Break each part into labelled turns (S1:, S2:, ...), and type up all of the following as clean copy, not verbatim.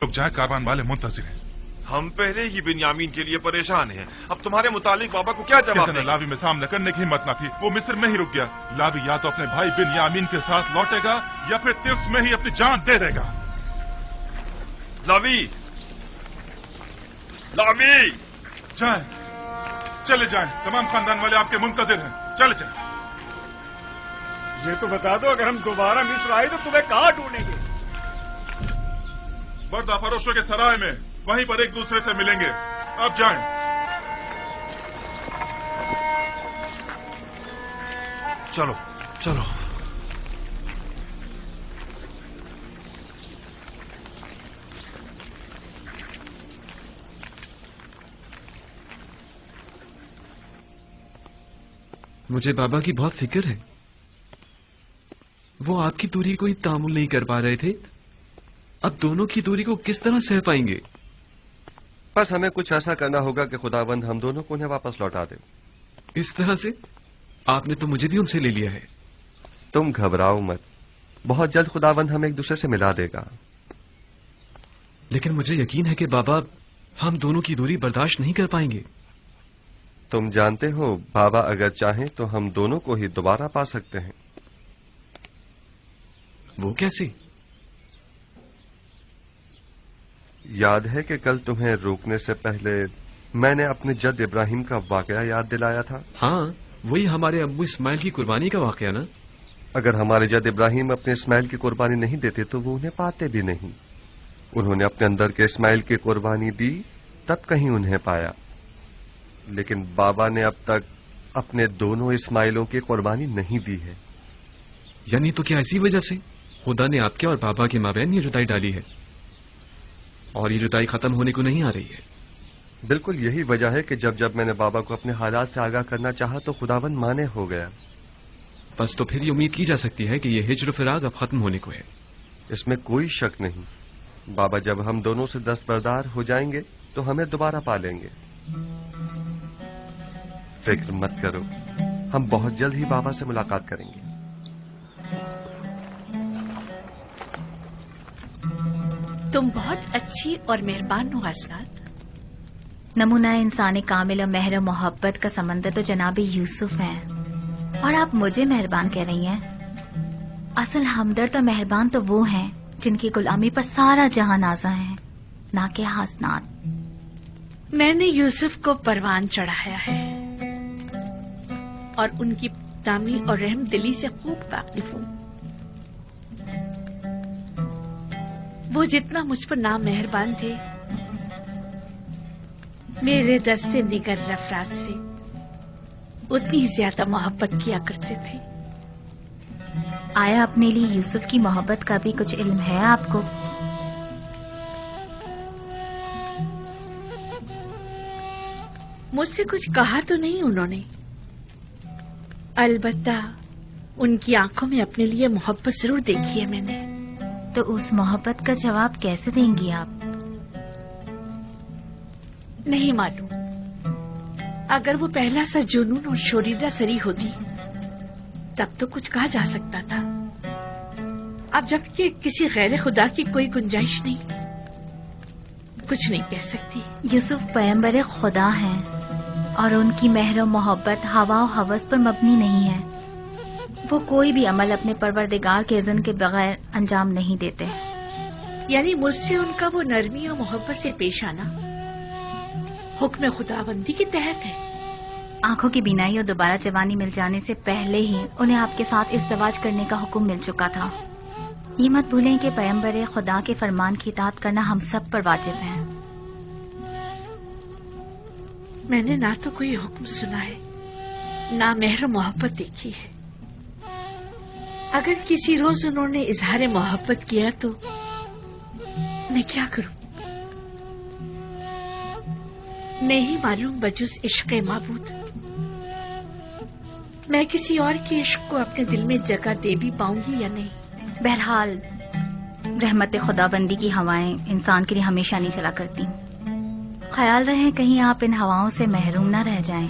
S1: लोग जाए, कारवान वाले मुंतजिर हैं।
S2: हम पहले ही बिन्यामीन के लिए परेशान हैं। अब तुम्हारे मुतालिक बाबा को क्या जवाब दें?
S1: लावी में सामना करने की हिम्मत न थी, वो मिस्र में ही रुक गया। लावी या तो अपने भाई बिन्यामीन के साथ लौटेगा या फिर तिर्स में ही अपनी जान दे देगा।
S2: लावी, लावी,
S1: जाएं, चले जाएं, तमाम खानदान वाले आपके मुंतजिर हैं, चले जाएं।
S3: ये तो बता दो, अगर हम दोबारा मिस्र आए तो तुम्हें कहाँ ढूंढेंगे?
S1: बर्दा फरोशों के सराय में, वहीं पर एक दूसरे से मिलेंगे। अब जाएं।
S2: चलो चलो।
S4: मुझे बाबा की बहुत फिक्र है। वो आपकी दूरी को ही तामुल नहीं कर पा रहे थे, अब दोनों की दूरी को किस तरह सह पाएंगे?
S5: बस हमें कुछ ऐसा करना होगा कि खुदावंद हम दोनों को उन्हें वापस लौटा दे।
S4: इस तरह से? आपने तो मुझे भी उनसे ले लिया है।
S5: तुम घबराओ मत, बहुत जल्द खुदावंद हमें एक दूसरे से मिला देगा।
S4: लेकिन मुझे यकीन है कि बाबा हम दोनों की दूरी बर्दाश्त नहीं कर पाएंगे।
S5: तुम जानते हो, बाबा अगर चाहें तो हम दोनों को ही दोबारा पा सकते हैं।
S4: वो कैसे?
S5: याद है कि कल तुम्हें रोकने से पहले मैंने अपने जद इब्राहिम का वाकया याद दिलाया था?
S4: हाँ, वही हमारे अब्बू इस्माइल की कुर्बानी का वाकया ना?
S5: अगर हमारे जद इब्राहिम अपने इस्माइल की कुर्बानी नहीं देते तो वो उन्हें पाते भी नहीं। उन्होंने अपने अंदर के इस्माइल की कुर्बानी दी, तब कहीं उन्हें पाया। लेकिन बाबा ने अब तक अपने दोनों इस्माइलों की कुर्बानी नहीं दी है।
S4: यानी तो क्या इसी वजह से खुदा ने आपके और बाबा के माबैन ये जुदाई डाली है, और ये जुदाई खत्म होने को नहीं आ रही है?
S5: बिल्कुल यही वजह है कि जब जब मैंने बाबा को अपने हालात से आगाह करना चाहा तो खुदावंद माने हो गया।
S4: बस तो फिर ये उम्मीद की जा सकती है कि ये हिज्र फिराक अब खत्म होने को है।
S5: इसमें कोई शक नहीं। बाबा जब हम दोनों से दस्तबरदार हो जाएंगे तो हमें दोबारा पा लेंगे। फिक्र मत करो, हम बहुत जल्द ही बाबा से मुलाकात करेंगे।
S6: तुम बहुत अच्छी और मेहरबान हो हसनात।
S7: नमूना इंसानी कामिल और मेहर मोहब्बत का समंदर तो जनाब यूसुफ है, और आप मुझे मेहरबान कह रही हैं। असल हमदर्द और मेहरबान तो वो हैं जिनकी गुलामी पर सारा जहां नाज़ा है, ना कि हसनात।
S6: मैंने यूसुफ को परवान चढ़ाया है और उनकी नामी और रहम दिली से खूब वाकिफ हूं। वो जितना मुझ पर नामेहरबान थे, मेरे दस्ते निगर अफराद से उतनी ज्यादा मोहब्बत किया करते थे।
S7: आया अपने लिए यूसुफ की मोहब्बत का भी कुछ इल्म है आपको?
S6: मुझसे कुछ कहा तो नहीं उन्होंने, अलबत्ता उनकी आंखों में अपने लिए मोहब्बत जरूर देखी है मैंने।
S7: तो उस मोहब्बत का जवाब कैसे देंगी आप?
S6: नहीं मालूम। अगर वो पहला सा जुनून और शोरीदा सरी होती तब तो कुछ कहा जा सकता था। अब जबकि किसी गैर खुदा की कोई गुंजाइश नहीं, कुछ नहीं कह सकती।
S7: यूसुफ पैगंबर खुदा हैं और उनकी मेहर मोहब्बत हवा और हवस पर मबनी नहीं है। वो कोई भी अमल अपने परवरदिगार के इज़्न के बगैर अंजाम नहीं देते।
S6: यानी मुझसे उनका वो नरमी और मोहब्बत से पेश आना हुक्म खुदाबंदी के तहत है।
S7: आंखों की बीनाई और दोबारा जवानी मिल जाने से पहले ही उन्हें आपके साथ इज़्दिवाज करने का हुक्म मिल चुका था। ये मत भूलें कि पैगंबर खुदा के फरमान की इताअत करना हम सब पर वाजिब है।
S6: मैंने ना तो कोई हुक्म सुना है, ना मेहर मोहब्बत देखी है। अगर किसी रोज उन्होंने इजहार मोहब्बत किया तो मैं क्या करूं? नहीं मालूम बजुज इश्क़ माबूद मैं किसी और के इश्क को अपने दिल में जगह दे भी पाऊंगी या नहीं।
S7: बहरहाल रहमत खुदाबंदी की हवाएं इंसान के लिए हमेशा नहीं चला करती। ख्याल रहे कहीं आप इन हवाओं से महरूम न रह जाएं।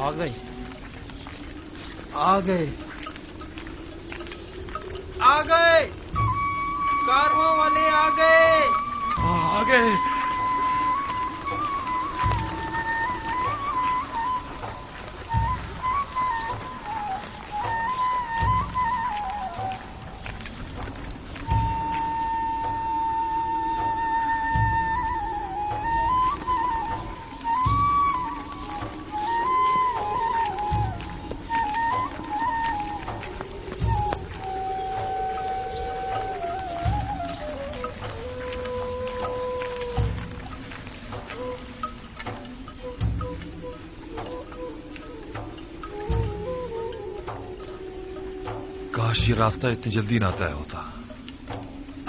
S8: آ گئے آ گئے آ گئے، کارواں والے آ گئے
S4: آ گئے۔
S2: کاش یہ راستہ اتنی جلدی نہ طے ہوتا۔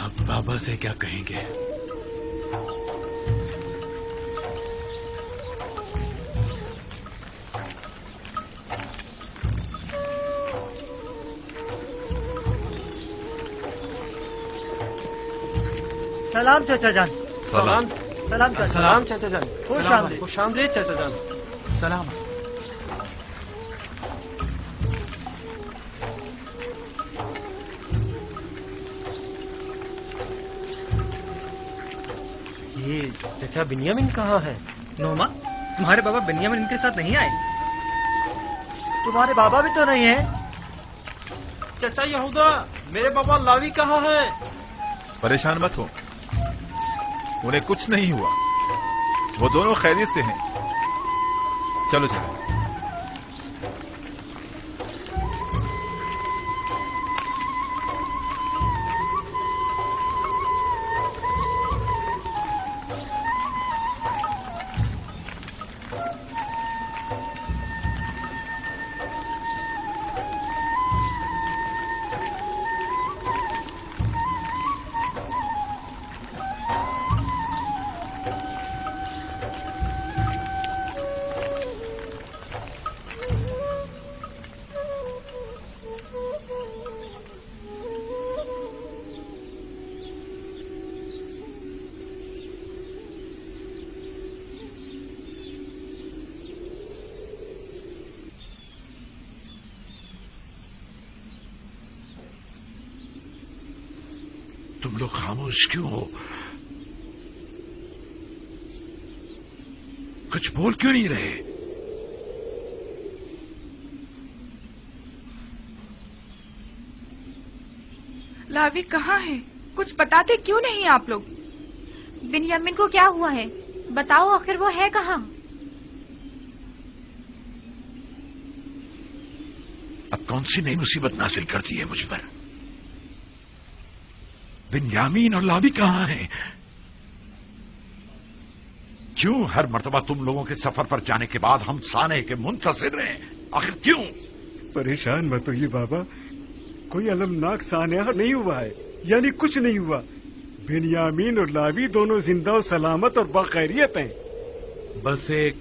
S4: اب بابا سے کیا کہیں گے؟
S8: سلام چچا جان۔
S2: سلام
S8: سلام چچا
S4: سلام
S8: چچا جان، خوش آمدید چچا جان۔
S4: سلام۔
S8: یہ چچا بنیامین کہاں ہے؟ نوما، تمہارے بابا بنیامین ان کے ساتھ نہیں آئے؟ تمہارے بابا بھی تو نہیں ہیں؟ چچا یہودا، میرے بابا لاوی کہاں ہے؟
S1: پریشان مت ہو، انہیں کچھ نہیں ہوا، وہ دونوں خیریت سے ہیں۔ چلو چلو۔
S9: تم لوگ خاموش کیوں ہو؟ کچھ بول کیوں نہیں رہے؟
S10: لاوی کہاں ہے؟ کچھ بتاتے کیوں نہیں آپ لوگ؟
S7: بنیامین کو کیا ہوا ہے؟ بتاؤ، آخر وہ ہے کہاں؟
S9: اب کون سی نئی مصیبت نازل کر دی ہے مجھ پر؟ بنیامین اور لاوی کہاں ہیں؟ کیوں ہر مرتبہ تم لوگوں کے سفر پر جانے کے بعد ہم سانے کے منتظر ہیں؟ آخر کیوں؟
S3: پریشان مت ہوئیے بابا، کوئی المناک سانحہ نہیں ہوا ہے، یعنی کچھ نہیں ہوا۔ بنیامین اور لاوی دونوں زندہ و سلامت اور باخیریت ہیں۔
S4: بس ایک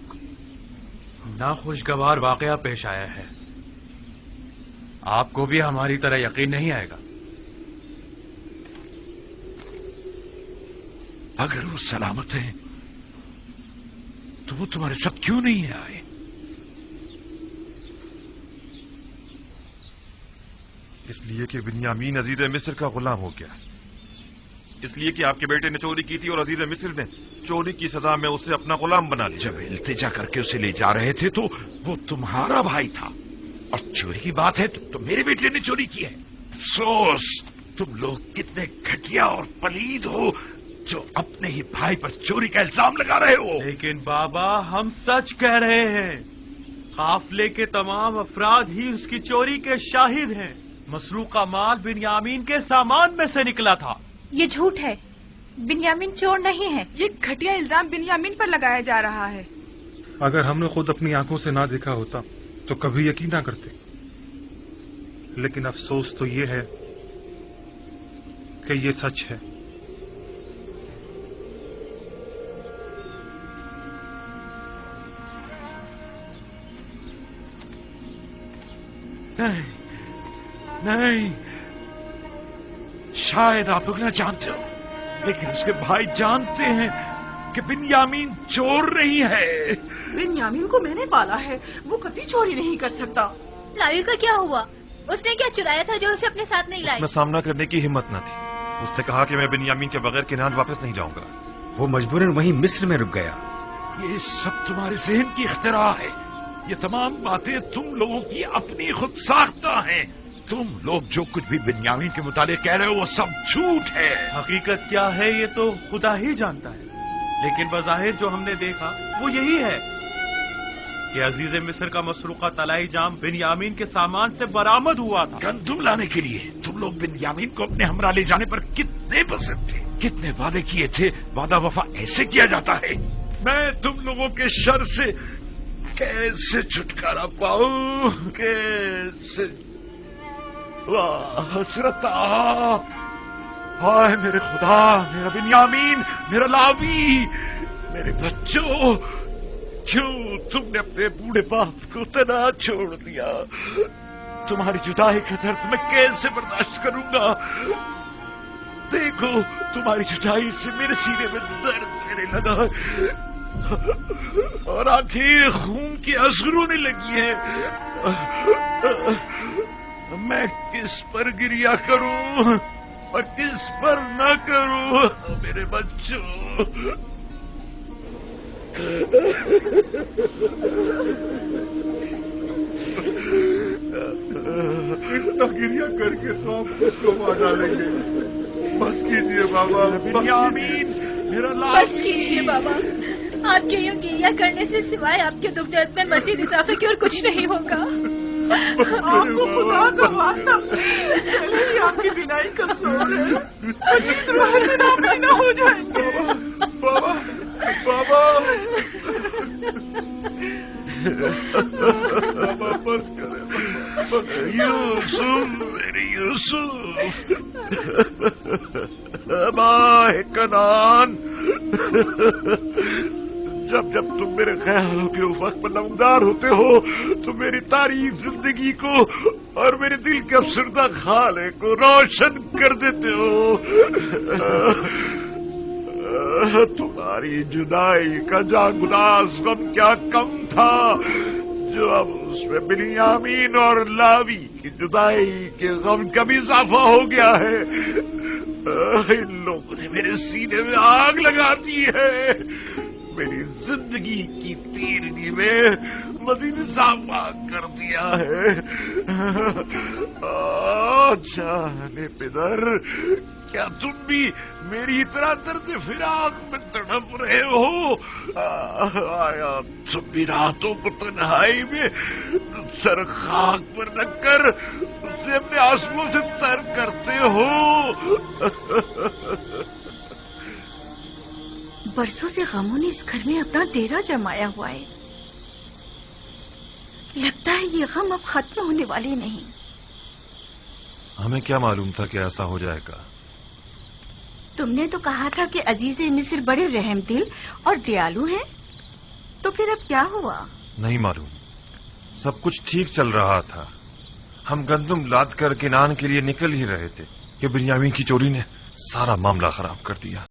S4: ناخوشگوار واقعہ پیش آیا ہے، آپ کو بھی ہماری طرح یقین نہیں آئے گا۔
S9: اگر وہ سلامت ہیں تو وہ تمہارے ساتھ کیوں نہیں آئے؟
S2: اس لیے کہ بنیامین عزیز مصر کا غلام ہو گیا، اس لیے کہ آپ کے بیٹے نے چوری کی تھی اور عزیز مصر نے چوری کی سزا میں اسے اپنا غلام بنا لیا۔
S9: جب التجا کر کے اسے لے جا رہے تھے تو وہ تمہارا بھائی تھا، اور چوری کی بات ہے تو میرے بیٹے نے چوری کی ہے۔ افسوس، تم لوگ کتنے گھٹیا اور پلید ہو جو اپنے ہی بھائی پر چوری کا الزام لگا رہے ہو۔
S4: لیکن بابا، ہم سچ کہہ رہے ہیں، قافلے کے تمام افراد ہی اس کی چوری کے شاہد ہیں۔ مسروقہ مال بنیامین کے سامان میں سے نکلا تھا۔
S7: یہ جھوٹ ہے، بنیامین چور نہیں ہے۔
S10: یہ گھٹیا الزام بنیامین پر لگایا جا رہا ہے۔
S11: اگر ہم نے خود اپنی آنکھوں سے نہ دیکھا ہوتا تو کبھی یقین نہ کرتے، لیکن افسوس تو یہ ہے کہ یہ سچ ہے۔
S9: نہیں، شاید آپ لوگ نہ جانتے ہو، لیکن اس کے بھائی جانتے ہیں کہ بنیامین چور نہیں ہے۔
S6: बेन्यामीन को मैंने पाला है, वो कभी चोरी नहीं कर सकता।
S7: लावी का क्या हुआ? उसने क्या चुराया था जो उसे अपने साथ नहीं लाई?
S2: उसमें सामना करने की हिम्मत न थी। उसने कहा कि मैं बिन्यामीन के बगैर किनान वापस नहीं जाऊंगा।
S3: वो मजबूरन वहीं मिस्र में रुक गया।
S9: ये सब तुम्हारे जहन की इख्तिरा है। ये तमाम बातें तुम लोगों की अपनी खुद साख्ता हैं। तुम लोग जो कुछ भी बिन्यामीन के मुतालिक कह रहे हो वो सब झूठ है।
S4: हकीकत क्या है ये तो खुदा ही जानता है, लेकिन बज़ाहिर जो हमने देखा वो यही है कि अजीज मिस्र का मसरूका तलाई जाम बिन्यामीन के सामान से बरामद हुआ था।
S9: गंदुम लाने के लिए तुम लोग बिन्यामीन को अपने हमरा ले जाने पर कितने पसंद थे, कितने वादे किए थे। वादा वफा ऐसे किया जाता है। मैं तुम लोगों के शर से कैसे छुटकारा पाऊं, कैसे? वाह हसरता, हाय मेरे खुदा, मेरा बिन्यामीन, मेरा लावी, मेरे बच्चों, क्यों तुमने अपने बूढ़े बाप को तना छोड़ दिया? तुम्हारी जुदाई का दर्द मैं कैसे बर्दाश्त करूंगा? देखो तुम्हारी जुदाई से मेरे सीने में दर्द मेरे लगा और आंखें खून की आंसू रोने लगी है। मैं किस पर गिरिया करूं और किस पर न करूं? मेरे बच्चों,
S2: इतना गिरिया करके तो आप खुद को मार डालेंगे। बस कीजिए बाबा, बिन्यामीन मेरा लाभ।
S7: बस कीजिए बाबा, आपके यूं गिरिया करने से सिवाय आपके दुख दर्द में मजीद इजाफे की और कुछ नहीं होगा।
S6: आपको खुदा का वास्ता, चले ही आपकी बिनाई कमजोर है, ना हो जाएंगे।
S2: बाबा बाबा बाबा बस करें। यूसुफ, मेरे यूसुफ, माए कनान, जब जब तुम मेरे ख्यालों के उफक पर नमदार होते हो तो मेरी तारीफ जिंदगी को और मेरे दिल के अफसरदा खाले को रोशन कर देते हो। तुम्हारी जुदाई का जागुदास गम क्या कम था जो अब उसमें बिन्यामीन और लावी की जुदाई के गम का भी इजाफा हो गया है। इन लोगों ने मेरे सीने में आग लगा दी है, मेरी जिंदगी की तीरगी में मजीद इजाफा कर दिया है। जाने पिदर, क्या तुम भी मेरी तरह दर्द फिराक में तड़प रहे हो? आया तुम भी रातों को तन्हाई में सर खाक पर रखकर उसे अपने आंसुओं से तर करते हो?
S6: बरसों से गमों ने इस घर में अपना डेरा जमाया हुआ है। लगता है ये गम अब खत्म होने वाले नहीं।
S2: हमें क्या मालूम था कि ऐसा हो जाएगा?
S6: तुमने तो कहा था कि अजीज मिस्र बड़े रहमदिल और दयालु हैं, तो फिर अब क्या हुआ?
S2: नहीं मालूम, सब कुछ ठीक चल रहा था। हम गंदुम लाद कर किनान के लिए निकल ही रहे थे कि बिन्यामीन की चोरी ने सारा मामला खराब कर दिया।